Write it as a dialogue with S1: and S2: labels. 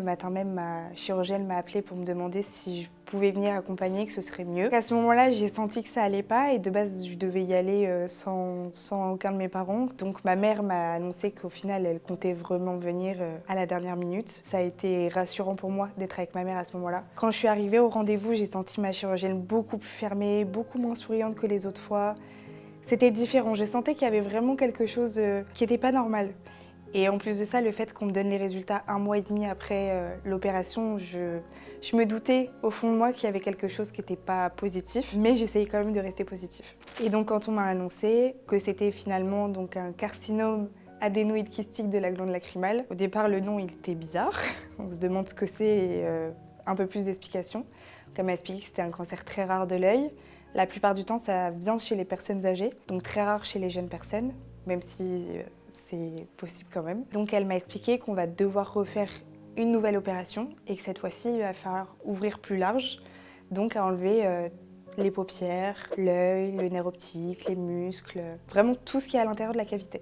S1: matin même, ma chirurgienne m'a appelée pour me demander si je pouvais venir accompagner, que ce serait mieux. À ce moment-là, j'ai senti que ça allait pas et de base, je devais y aller sans aucun de mes parents. Donc ma mère m'a annoncé qu'au final, elle comptait vraiment venir à la dernière minute. Ça a été rassurant pour moi d'être avec ma mère à ce moment-là. Quand je suis arrivée au rendez-vous, j'ai senti ma chirurgienne beaucoup plus fermée, beaucoup moins souriante que les autres fois. C'était différent, je sentais qu'il y avait vraiment quelque chose qui n'était pas normal. Et en plus de ça, le fait qu'on me donne les résultats 1 mois et demi après l'opération, je me doutais au fond de moi qu'il y avait quelque chose qui n'était pas positif, mais j'essayais quand même de rester positif. Et donc quand on m'a annoncé que c'était finalement donc un carcinome adénoïde kystique de la glande lacrymale, au départ le nom il était bizarre, on se demande ce que c'est et un peu plus d'explications. Donc elle m'a expliqué que c'était un cancer très rare de l'œil. La plupart du temps ça vient chez les personnes âgées, donc très rare chez les jeunes personnes, même si c'est possible quand même. Donc elle m'a expliqué qu'on va devoir refaire une nouvelle opération et que cette fois-ci, il va falloir ouvrir plus large, donc à enlever les paupières, l'œil, le nerf optique, les muscles, vraiment tout ce qui est à l'intérieur de la cavité.